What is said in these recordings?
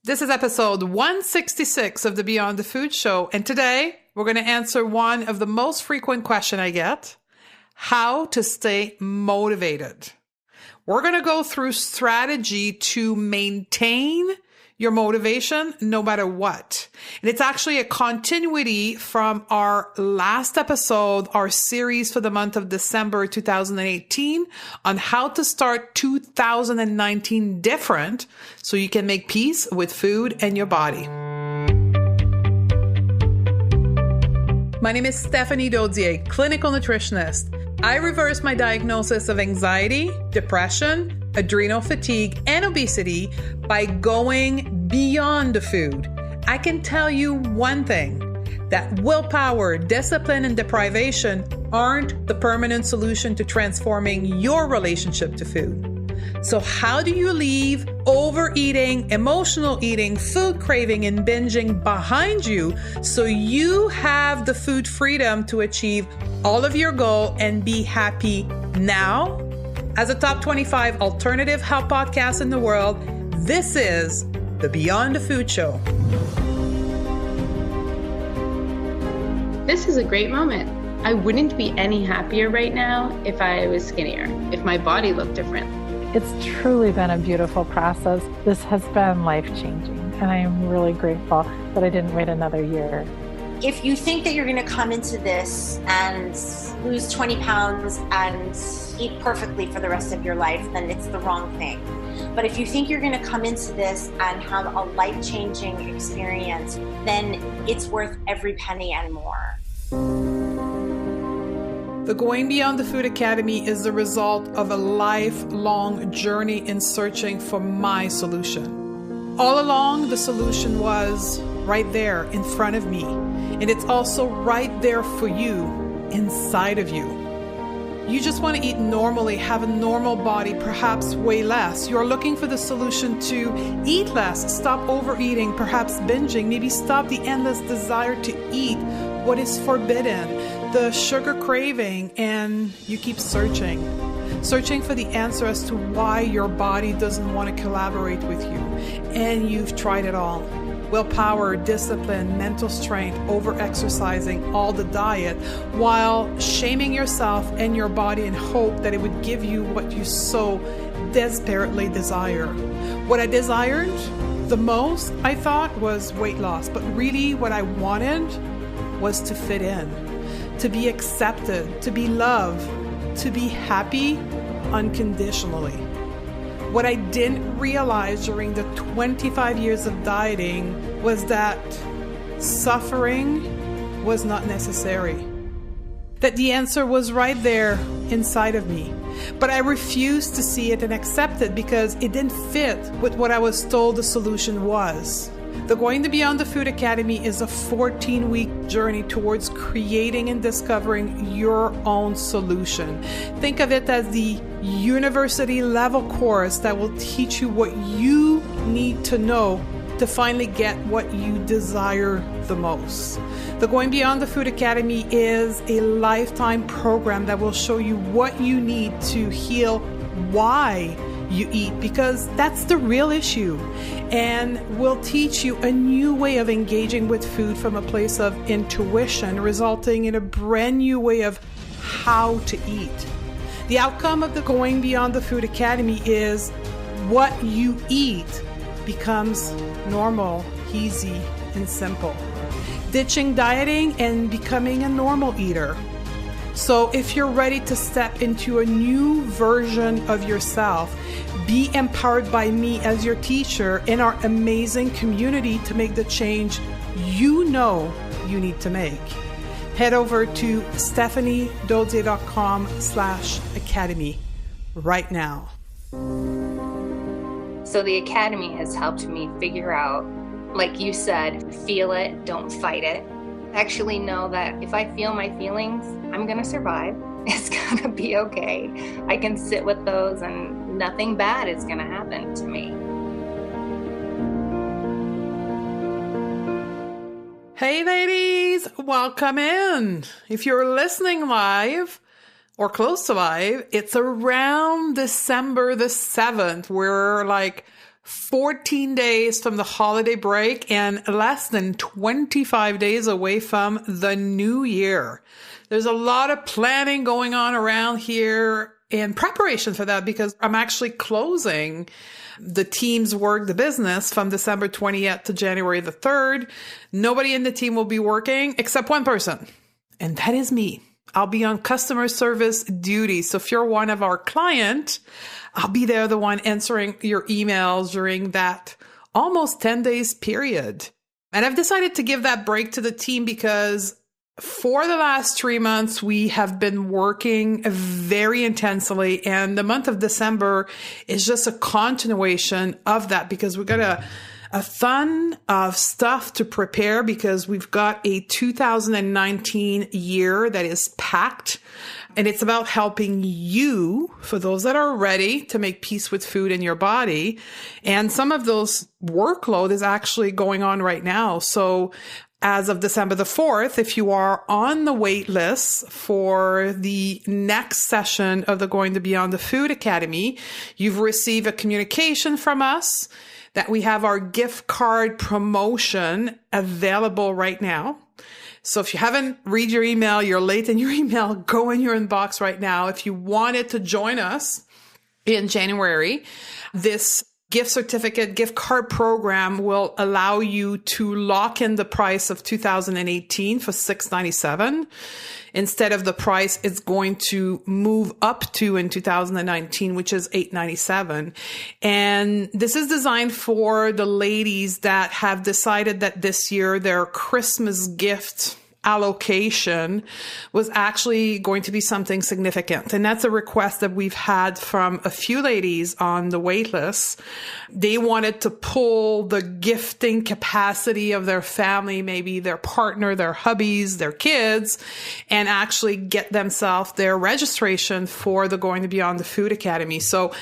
This is episode 166 of the Beyond the Food Show. And today we're going to answer one of the most frequent questions I get: how to stay motivated. We're going to go through strategy to maintain your motivation no matter what. And it's actually a continuity from our last episode, our series for the month of December 2018 on how to start 2019 different so you can make peace with food and your body. My name is Stephanie Dodier, clinical nutritionist. I reversed my diagnosis of anxiety, depression, adrenal fatigue, and obesity by going beyond the food. I can tell you one thing, that willpower, discipline, and deprivation aren't the permanent solution to transforming your relationship to food. So how do you leave overeating, emotional eating, food craving, and binging behind you so you have the food freedom to achieve all of your goal and be happy now? As a top 25 alternative health podcast in the world, this is the Beyond the Food Show. This is a great moment. I wouldn't be any happier right now if I was skinnier, if my body looked different. It's truly been a beautiful process. This has been life-changing, and I am really grateful that I didn't wait another year. If you think that you're going to come into this and lose 20 pounds and eat perfectly for the rest of your life, then it's the wrong thing. But if you think you're going to come into this and have a life-changing experience, then it's worth every penny and more. The Going Beyond the Food Academy is the result of a lifelong journey in searching for my solution. All along, the solution was right there in front of me. And it's also right there for you, inside of you. You just want to eat normally, have a normal body, perhaps weigh less. You're looking for the solution to eat less, stop overeating, perhaps binging, maybe stop the endless desire to eat what is forbidden, the sugar craving, and you keep searching for the answer as to why your body doesn't want to collaborate with you. And you've tried it all. Willpower, discipline, mental strength, over-exercising, all the diet, while shaming yourself and your body in hope that it would give you what you so desperately desire. What I desired the most, I thought, was weight loss. But really what I wanted was to fit in, to be accepted, to be loved, to be happy unconditionally. What I didn't realize during the 25 years of dieting was that suffering was not necessary. That the answer was right there inside of me. But I refused to see it and accept it because it didn't fit with what I was told the solution was. The Going Beyond the Food Academy is a 14-week journey towards creating and discovering your own solution. Think of it as the university level course that will teach you what you need to know to finally get what you desire the most. The Going Beyond the Food Academy is a lifetime program that will show you what you need to heal why you eat, because that's the real issue, and will teach you a new way of engaging with food from a place of intuition, resulting in a brand new way of how to eat. The outcome of the Going Beyond the Food Academy is what you eat becomes normal, easy, and simple. Ditching dieting and becoming a normal eater. So if you're ready to step into a new version of yourself, be empowered by me as your teacher in our amazing community to make the change you know you need to make. Head over to stephaniedodier.com/academy right now. So the Academy has helped me figure out, like you said, feel it, don't fight it. Actually know that if I feel my feelings, I'm going to survive. It's going to be okay. I can sit with those and nothing bad is going to happen to me. Hey ladies, welcome in. If you're listening live or close to live, it's around December the 7th. We're like 14 days from the holiday break and less than 25 days away from the new year. There's a lot of planning going on around here in preparation for that because I'm actually closing the team's work, the business, from December 20th to January the 3rd. Nobody in the team will be working except one person, and that is me. I'll be on customer service duty. So if you're one of our clients, I'll be there, the one answering your emails during that almost 10 days period. And I've decided to give that break to the team because for the last 3 months, we have been working very intensely. And the month of December is just a continuation of that because we've got a ton of stuff to prepare because we've got a 2019 year that is packed. And it's about helping you, for those that are ready to make peace with food in your body. And some of those workload is actually going on right now. So as of December the 4th, if you are on the wait list for the next session of the Going to Beyond the Food Academy, you've received a communication from us that we have our gift card promotion available right now. So if you haven't read your email, you're late in your email, go in your inbox right now. If you wanted to join us in January, this gift card program will allow you to lock in the price of 2018 for $697 instead of the price it's going to move up to in 2019, which is $897. And this is designed for the ladies that have decided that this year their Christmas gift allocation was actually going to be something significant. And that's a request that we've had from a few ladies on the wait list. They wanted to pull the gifting capacity of their family, maybe their partner, their hubbies, their kids, and actually get themselves their registration for the Going to Beyond the Food Academy. So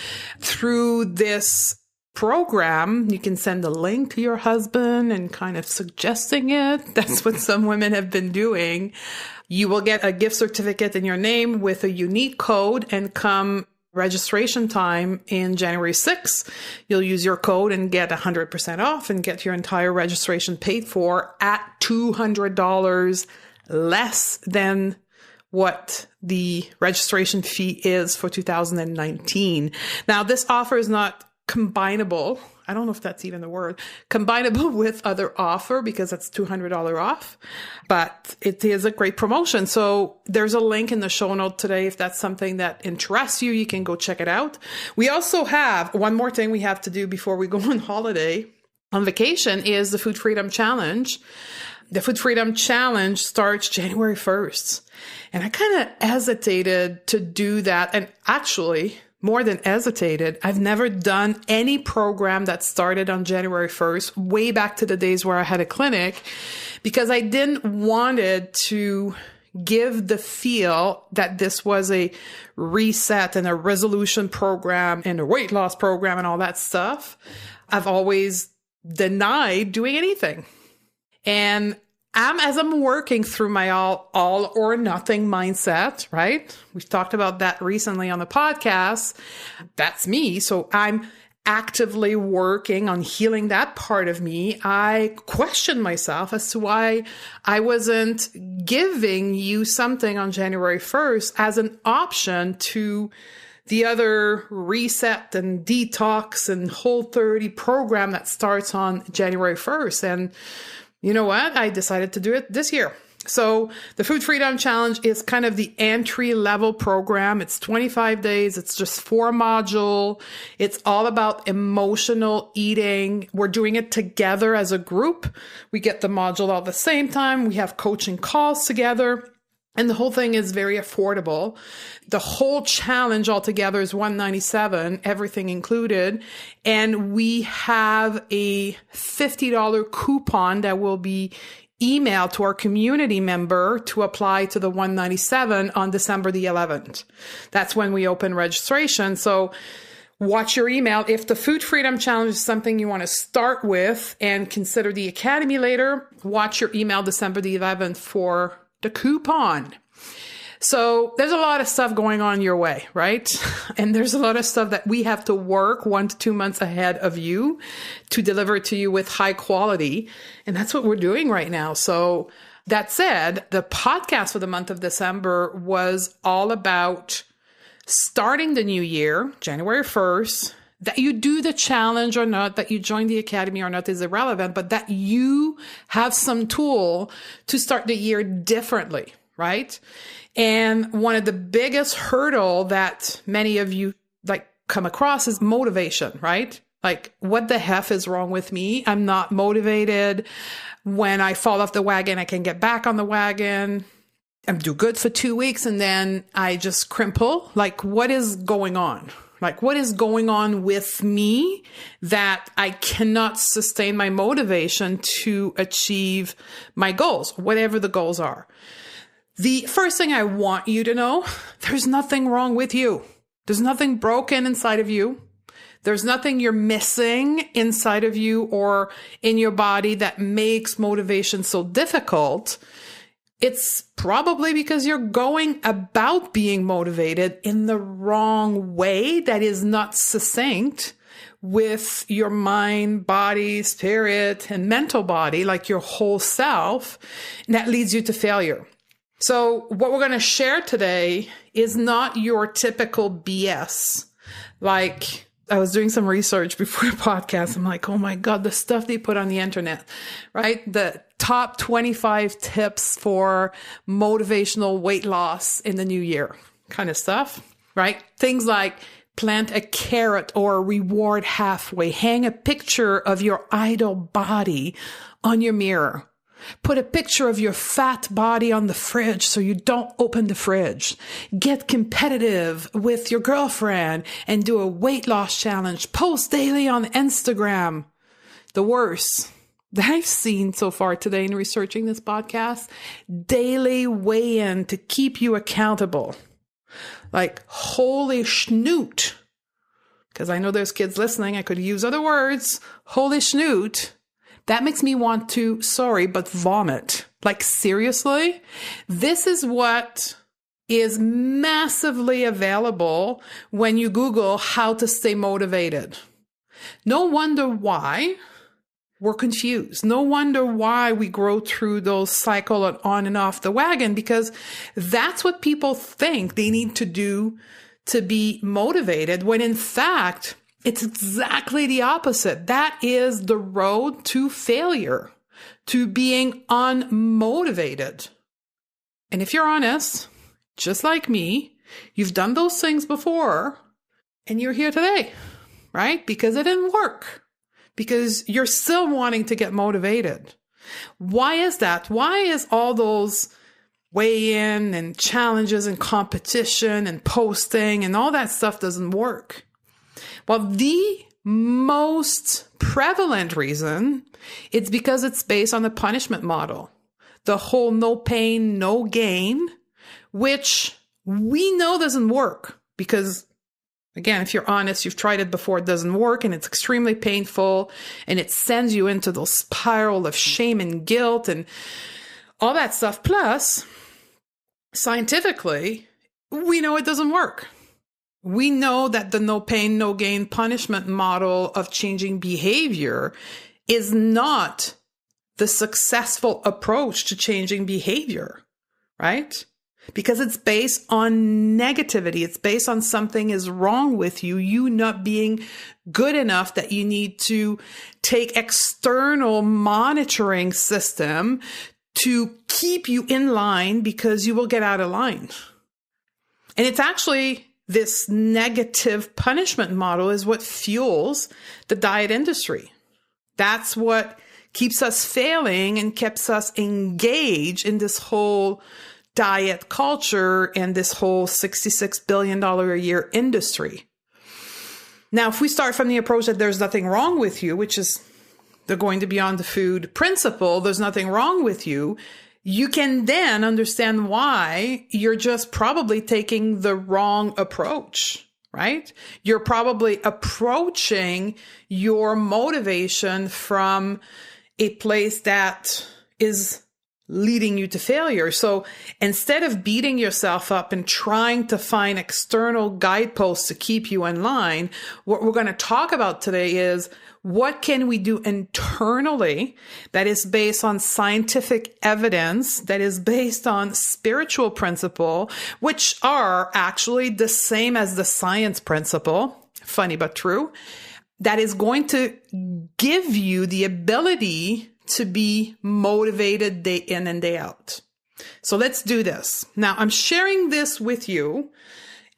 through this program, you can send a link to your husband and kind of suggesting it. That's what some women have been doing. You will get a gift certificate in your name with a unique code, and come registration time in January 6th, you'll use your code and get 100% off and get your entire registration paid for at $200 less than what the registration fee is for 2019. Now, this offer is not combinable. I don't know if that's even the word. Combinable with other offer because it's $200 off, but it is a great promotion. So there's a link in the show note today. If that's something that interests you, you can go check it out. We also have one more thing we have to do before we go on holiday, on vacation, is the Food Freedom Challenge. The Food Freedom Challenge starts January 1st. And I kind of hesitated to do that. And actually, more than hesitated, I've never done any program that started on January 1st, way back to the days where I had a clinic, because I didn't wanted to give the feel that this was a reset and a resolution program and a weight loss program and all that stuff. I've always denied doing anything. And as I'm working through my all or nothing mindset, right? We've talked about that recently on the podcast. That's me. So I'm actively working on healing that part of me. I question myself as to why I wasn't giving you something on January 1st as an option to the other reset and detox and Whole30 program that starts on January 1st. And you know what? I decided to do it this year. So the Food Freedom Challenge is kind of the entry level program. It's 25 days. It's just 4 modules. It's all about emotional eating. We're doing it together as a group. We get the module all at the same time. We have coaching calls together. And the whole thing is very affordable. The whole challenge altogether is $197, everything included. And we have a $50 coupon that will be emailed to our community member to apply to the $197 on December the 11th. That's when we open registration. So watch your email. If the Food Freedom Challenge is something you want to start with and consider the Academy later, watch your email December the 11th for the coupon. So there's a lot of stuff going on your way, right? And there's a lot of stuff that we have to work 1 to 2 months ahead of you to deliver to you with high quality. And that's what we're doing right now. So that said, the podcast for the month of December was all about starting the new year, January 1st, that you do the challenge or not, that you join the academy or not is irrelevant, but that you have some tool to start the year differently, right? And one of the biggest hurdle that many of you come across is motivation, right? Like, what the heck is wrong with me? I'm not motivated. When I fall off the wagon, I can get back on the wagon. I'm do good for 2 weeks and then I just crumple. Like, what is going on? Like, what is going on with me that I cannot sustain my motivation to achieve my goals, whatever the goals are? The first thing I want you to know, there's nothing wrong with you. There's nothing broken inside of you. There's nothing you're missing inside of you or in your body that makes motivation so difficult. It's probably because you're going about being motivated in the wrong way that is not succinct with your mind, body, spirit, and mental body, like your whole self, and that leads you to failure. So what we're going to share today is not your typical BS. Like, I was doing some research before the podcast. I'm like, oh my God, the stuff they put on the internet, right? The top 25 tips for motivational weight loss in the new year kind of stuff, right? Things like plant a carrot or reward halfway, hang a picture of your ideal body on your mirror. Put a picture of your fat body on the fridge so you don't open the fridge. Get competitive with your girlfriend and do a weight loss challenge. Post daily on Instagram. The worst that I've seen so far today in researching this podcast, daily weigh-in to keep you accountable. Like, holy schnoot. Because I know there's kids listening. I could use other words. Holy schnoot. That makes me want to, vomit. Like, seriously? This is what is massively available when you Google how to stay motivated. No wonder why we're confused. No wonder why we grow through those cycle on and off the wagon, because that's what people think they need to do to be motivated, when in fact, it's exactly the opposite. That is the road to failure, to being unmotivated. And if you're honest, just like me, you've done those things before and you're here today, right? Because it didn't work, because you're still wanting to get motivated. Why is that? Why is all those weigh-in and challenges and competition and posting and all that stuff doesn't work? Well, the most prevalent reason, it's because it's based on the punishment model. The whole no pain, no gain, which we know doesn't work because, again, if you're honest, you've tried it before, it doesn't work and it's extremely painful and it sends you into those spiral of shame and guilt and all that stuff. Plus, scientifically, we know it doesn't work. We know that the no pain, no gain punishment model of changing behavior is not the successful approach to changing behavior, right? Because it's based on negativity. It's based on something is wrong with you, you not being good enough that you need to take external monitoring system to keep you in line because you will get out of line. And it's actually this negative punishment model is what fuels the diet industry. That's what keeps us failing and keeps us engaged in this whole diet culture and this whole $66 billion a year industry. Now, if we start from the approach that there's nothing wrong with you, which is the going to beyond the food principle, there's nothing wrong with you, you can then understand why you're just probably taking the wrong approach, right? You're probably approaching your motivation from a place that is leading you to failure. So instead of beating yourself up and trying to find external guideposts to keep you in line, what we're going to talk about today is what can we do internally that is based on scientific evidence, that is based on spiritual principle, which are actually the same as the science principle, funny but true, that is going to give you the ability to be motivated day in and day out. So let's do this. Now, I'm sharing this with you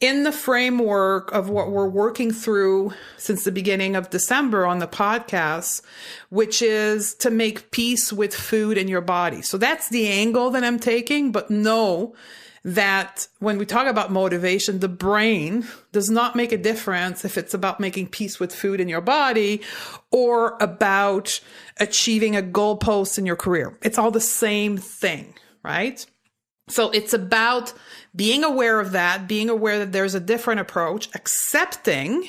in the framework of what we're working through since the beginning of December on the podcast, which is to make peace with food in your body. So that's the angle that I'm taking, but know that when we talk about motivation, the brain does not make a difference if it's about making peace with food in your body or about achieving a goalpost in your career. It's all the same thing, right? So it's about being aware of that, being aware that there's a different approach, accepting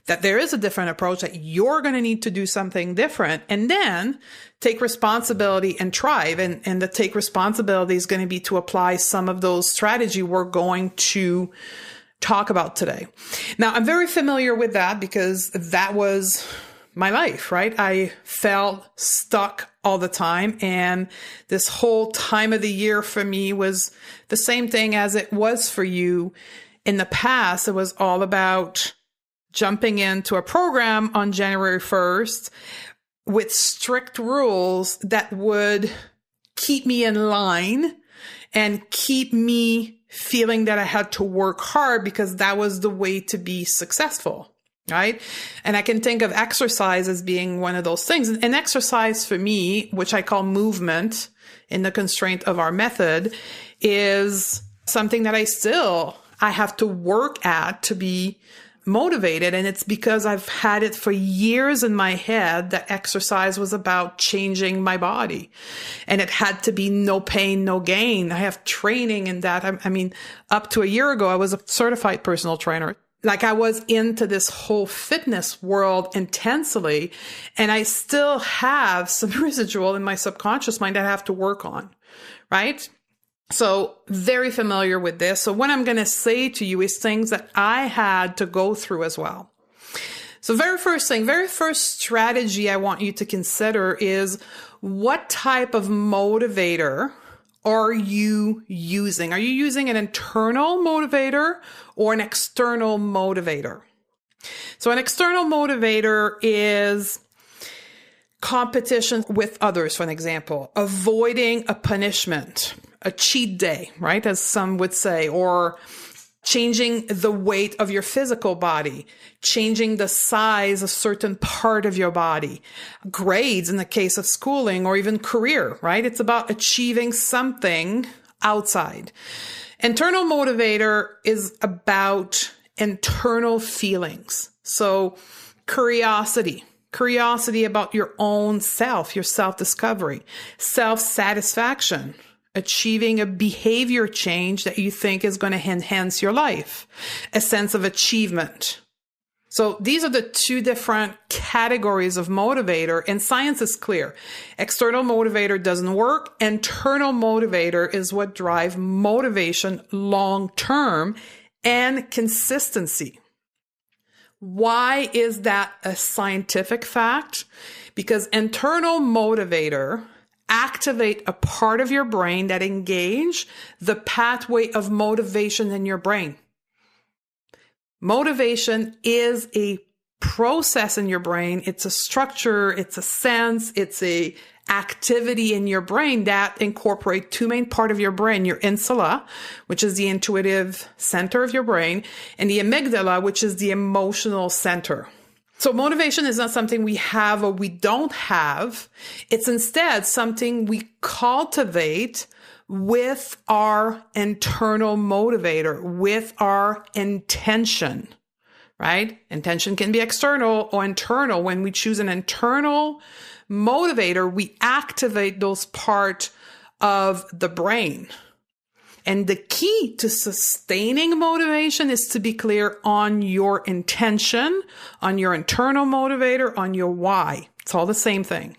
that there is a different approach, that you're going to need to do something different, and then take responsibility and thrive. And the take responsibility is going to be to apply some of those strategies we're going to talk about today. Now, I'm very familiar with that because that was my life, right? I felt stuck all the time. And this whole time of the year for me was the same thing as it was for you in the past. It was all about jumping into a program on January 1st with strict rules that would keep me in line and keep me feeling that I had to work hard because that was the way to be successful, right? And I can think of exercise as being one of those things. And exercise for me, which I call movement in the constraint of our method, is something that I have to work at to be motivated. And it's because I've had it for years in my head that exercise was about changing my body and it had to be no pain, no gain. I have training in that. I mean, up to a year ago, I was a certified personal trainer. Like I was into this whole fitness world intensely, and I still have some residual in my subconscious mind that I have to work on, right? So very familiar with this. So what I'm going to say to you is things that I had to go through as well. So very first strategy I want you to consider is what type of motivator are you using? Are you using an internal motivator or an external motivator? So an external motivator is competition with others, for an example, avoiding a punishment, a cheat day, right? As some would say, or changing the weight of your physical body, changing the size of certain part of your body, grades in the case of schooling, or even career, right? It's about achieving something outside. Internal motivator is about internal feelings. So curiosity about your own self, your self-discovery, self-satisfaction, achieving a behavior change that you think is going to enhance your life, a sense of achievement. So these are the two different categories of motivator, and science is clear. External motivator doesn't work. Internal motivator is what drives motivation long-term and consistency. Why is that a scientific fact? Because internal motivator activate a part of your brain that engage the pathway of motivation in your brain. Motivation is a process in your brain. It's a structure, it's a sense, it's a activity in your brain that incorporate two main parts of your brain, your insula, which is the intuitive center of your brain, and the amygdala, which is the emotional center. So motivation is not something we have or we don't have. It's instead something we cultivate with our internal motivator, with our intention, right? Intention can be external or internal. When we choose an internal motivator, we activate those parts of the brain. And the key to sustaining motivation is to be clear on your intention, on your internal motivator, on your why. It's all the same thing.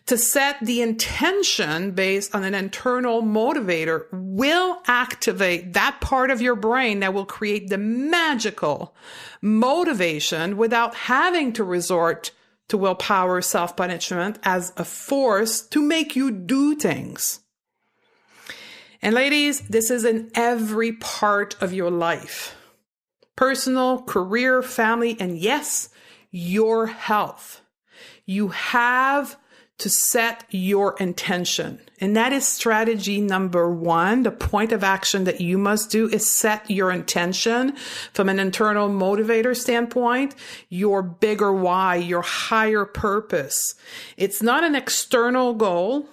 To set the intention based on an internal motivator will activate that part of your brain that will create the magical motivation without having to resort to willpower, self-punishment as a force to make you do things. And ladies, this is in every part of your life. Personal, career, family, and yes, your health. You have to set your intention. And that is strategy number 1. The point of action that you must do is set your intention from an internal motivator standpoint, your bigger why, your higher purpose. It's not an external goal.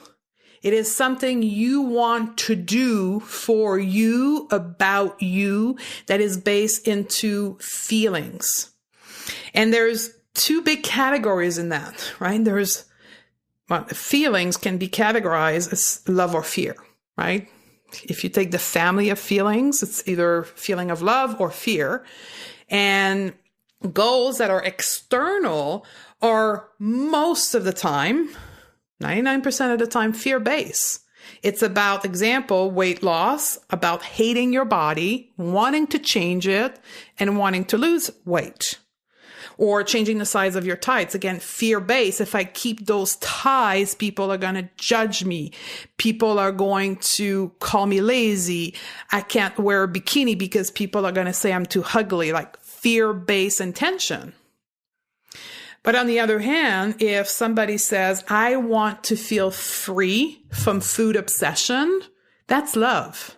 It is something you want to do for you, about you, that is based into feelings. And there's 2 big categories in that, right? Feelings can be categorized as love or fear, right? If you take the family of feelings, it's either feeling of love or fear. And goals that are external are most of the time, 99% of the time, fear-based. It's about, example, weight loss, about hating your body, wanting to change it, and wanting to lose weight. Or changing the size of your tights. Again, fear-based. If I keep those ties, people are going to judge me. People are going to call me lazy. I can't wear a bikini because people are going to say I'm too ugly, like fear-based intention. But on the other hand, if somebody says, I want to feel free from food obsession, that's love.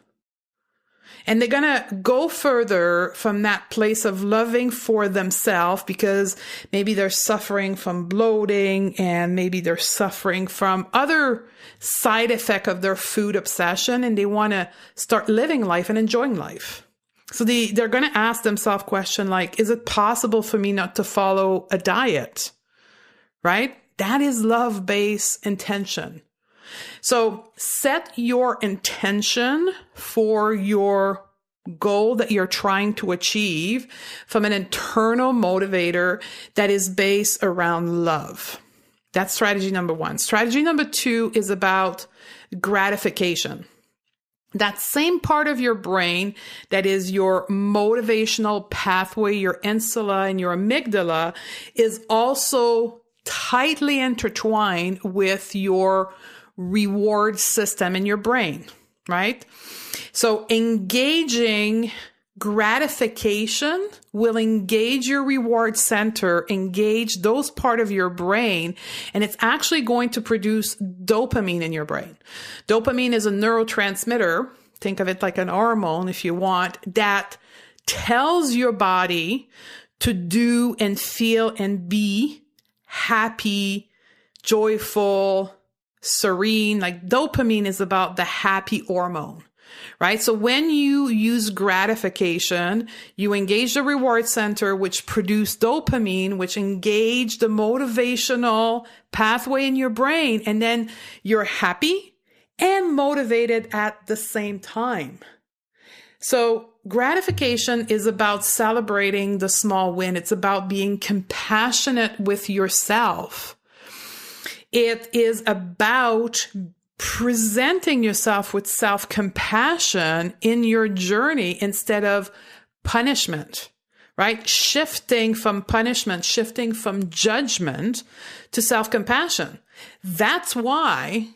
And they're going to go further from that place of loving for themselves because maybe they're suffering from bloating and maybe they're suffering from other side effect of their food obsession, and they want to start living life and enjoying life. So they're going to ask themselves question like, is it possible for me not to follow a diet? Right? That is love-based intention. So set your intention for your goal that you're trying to achieve from an internal motivator that is based around love. That's strategy number 1. Strategy number 2 is about gratification. That same part of your brain that is your motivational pathway, your insula and your amygdala, is also tightly intertwined with your reward system in your brain, right? So engaging gratification will engage your reward center, engage those part of your brain, and it's actually going to produce dopamine in your brain. Dopamine is a neurotransmitter. Think of it like an hormone if you want, that tells your body to do and feel and be happy, joyful, serene. Like dopamine is about the happy hormone, right? So when you use gratification, you engage the reward center, which produce dopamine, which engage the motivational pathway in your brain. And then you're happy and motivated at the same time. So gratification is about celebrating the small win. It's about being compassionate with yourself. It is about presenting yourself with self-compassion in your journey instead of punishment, right? Shifting from punishment, shifting from judgment to self-compassion. That's why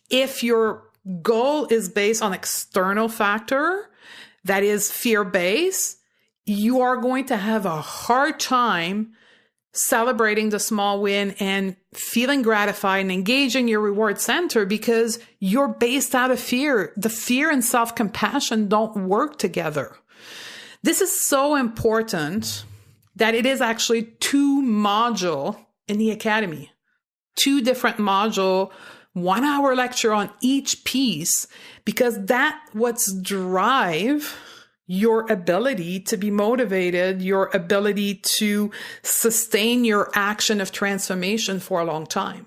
if your goal is based on external factor, that is fear-based, you are going to have a hard time celebrating the small win and feeling gratified and engaging your reward center because you're based out of fear. The fear and self-compassion don't work together. This is so important that it is actually 2 modules in the academy, 2 different modules, 1-hour lecture on each piece, because that's what's drive your ability to be motivated, your ability to sustain your action of transformation for a long time.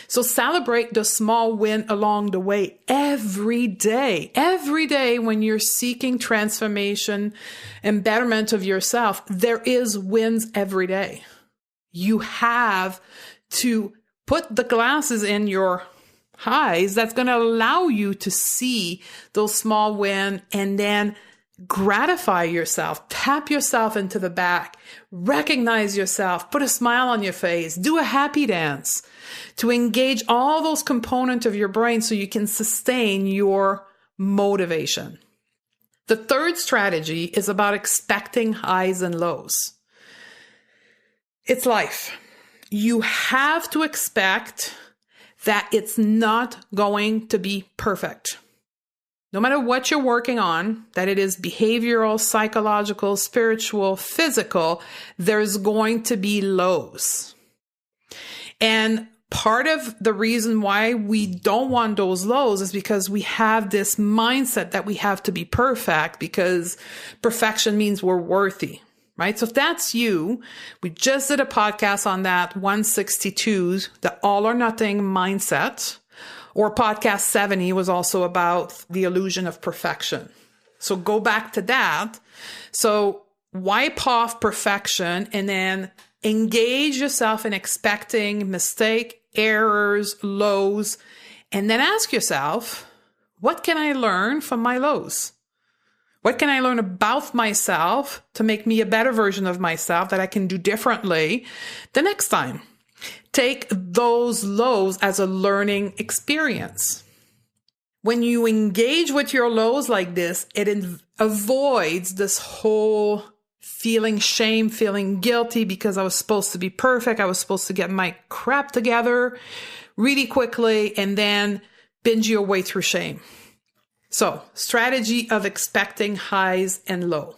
So celebrate the small win along the way every day. Every day when you're seeking transformation and betterment of yourself, there is wins every day. You have to put the glasses in your eyes that's going to allow you to see those small wins and then gratify yourself, tap yourself into the back, recognize yourself, put a smile on your face, do a happy dance to engage all those components of your brain so you can sustain your motivation. The third strategy is about expecting highs and lows. It's life. You have to expect that it's not going to be perfect. No matter what you're working on, that it is behavioral, psychological, spiritual, physical, there's going to be lows. And part of the reason why we don't want those lows is because we have this mindset that we have to be perfect because perfection means we're worthy, right? So if that's you, we just did a podcast on that 162, the all or nothing mindset, or podcast 70 was also about the illusion of perfection. So go back to that. So wipe off perfection and then engage yourself in expecting mistake, errors, lows, and then ask yourself, what can I learn from my lows? What can I learn about myself to make me a better version of myself that I can do differently the next time? Take those lows as a learning experience. When you engage with your lows like this, it avoids this whole feeling shame, feeling guilty because I was supposed to be perfect. I was supposed to get my crap together really quickly and then binge your way through shame. So, strategy of expecting highs and low.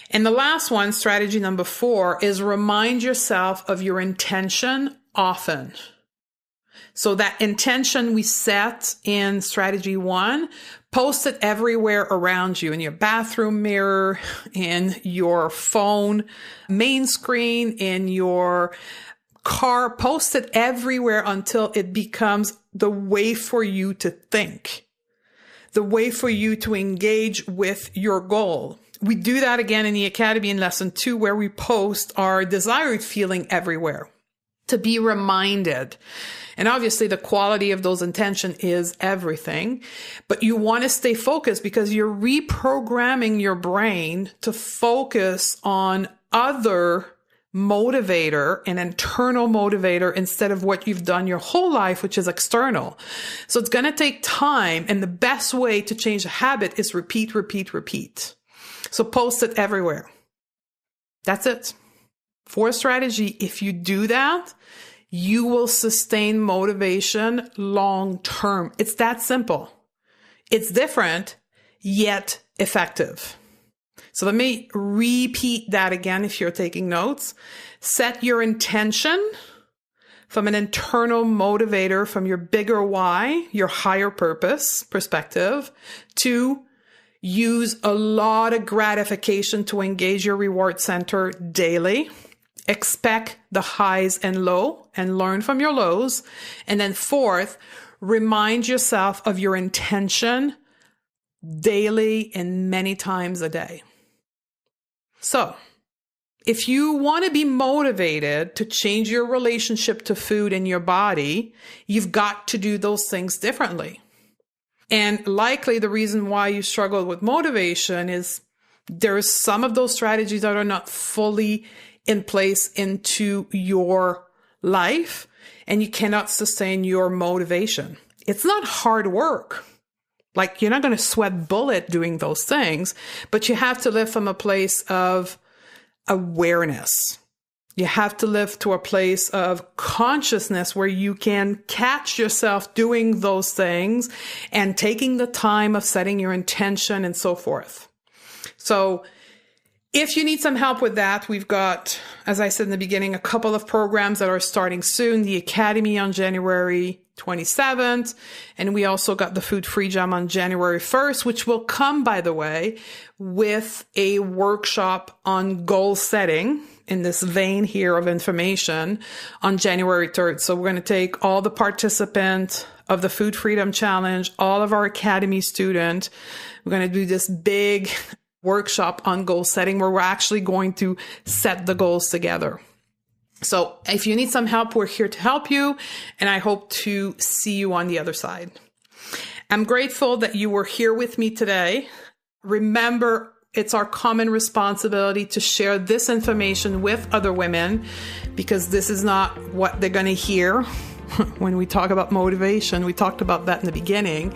And the last one, strategy number 4, is remind yourself of your intention often. So that intention we set in strategy 1, post it everywhere around you, in your bathroom mirror, in your phone main screen, in your car, post it everywhere until it becomes the way for you to think, the way for you to engage with your goal. We do that again in the Academy in lesson 2, where we post our desired feeling everywhere to be reminded. And obviously the quality of those intentions is everything, but you want to stay focused because you're reprogramming your brain to focus on other motivator, an internal motivator, instead of what you've done your whole life, which is external. So it's going to take time. And the best way to change a habit is repeat, repeat, repeat. So post it everywhere. That's it. 4 strategy. If you do that, you will sustain motivation long term. It's that simple. It's different, yet effective. So let me repeat that again if you're taking notes. Set your intention from an internal motivator, from your bigger why, your higher purpose perspective, to use a lot of gratification to engage your reward center daily. Expect the highs and low and learn from your lows. And then 4th, remind yourself of your intention daily and many times a day. So if you want to be motivated to change your relationship to food in your body, you've got to do those things differently. And likely the reason why you struggle with motivation is there's some of those strategies that are not fully in place into your life, and you cannot sustain your motivation. It's not hard work. Like, you're not going to sweat bullet doing those things, but you have to live from a place of awareness. You have to live to a place of consciousness where you can catch yourself doing those things and taking the time of setting your intention and so forth. So if you need some help with that, we've got, as I said in the beginning, a couple of programs that are starting soon. The Academy on January 27th. And we also got the Food Free Jam on January 1st, which will come, by the way, with a workshop on goal setting in this vein here of information on January 3rd. So we're going to take all the participants of the Food Freedom Challenge, all of our Academy students. We're going to do this big workshop on goal setting where we're actually going to set the goals together. So if you need some help, we're here to help you. And I hope to see you on the other side. I'm grateful that you were here with me today. Remember, it's our common responsibility to share this information with other women, because this is not what they're going to hear when we talk about motivation. We talked about that in the beginning.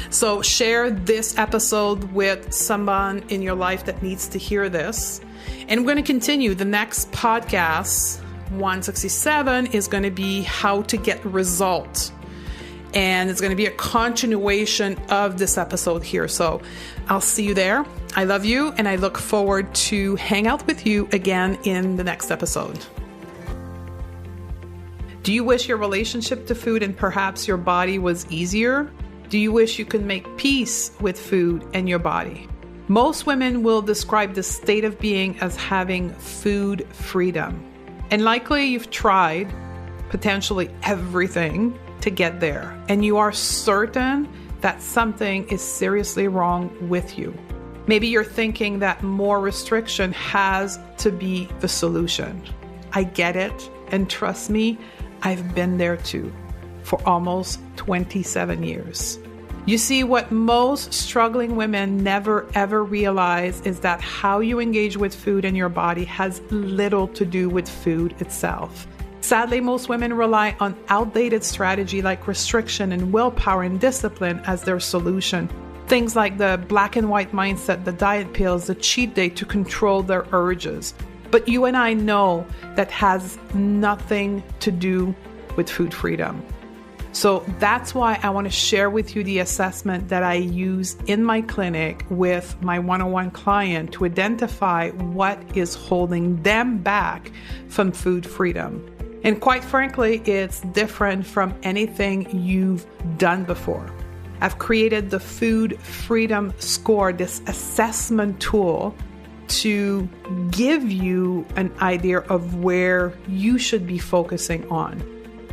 So share this episode with someone in your life that needs to hear this. And we're going to continue. The next podcast, 167, is going to be how to get results. And it's going to be a continuation of this episode here. So I'll see you there. I love you, and I look forward to hang out with you again in the next episode. Do you wish your relationship to food and perhaps your body was easier? Do you wish you could make peace with food and your body? Most women will describe the state of being as having food freedom. And likely you've tried potentially everything to get there, and you are certain that something is seriously wrong with you. Maybe you're thinking that more restriction has to be the solution. I get it, and trust me, I've been there too for almost 27 years. You see, what most struggling women never ever realize is that how you engage with food in your body has little to do with food itself. Sadly, most women rely on outdated strategy like restriction and willpower and discipline as their solution. Things like the black and white mindset, the diet pills, the cheat day to control their urges. But you and I know that has nothing to do with food freedom. So that's why I want to share with you the assessment that I use in my clinic with my one-on-one client to identify what is holding them back from food freedom. And quite frankly, it's different from anything you've done before. I've created the Food Freedom Score, this assessment tool, to give you an idea of where you should be focusing on.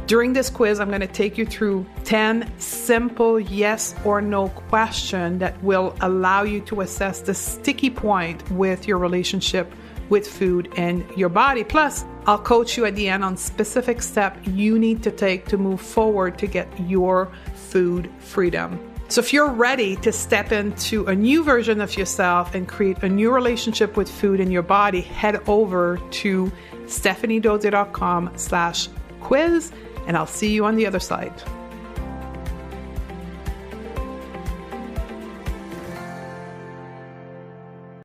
During this quiz, I'm going to take you through 10 simple yes or no questions that will allow you to assess the sticky point with your relationship with food and your body. Plus, I'll coach you at the end on specific steps you need to take to move forward to get your food freedom. So if you're ready to step into a new version of yourself and create a new relationship with food and your body, head over to stephaniedodier.com/quiz, and I'll see you on the other side.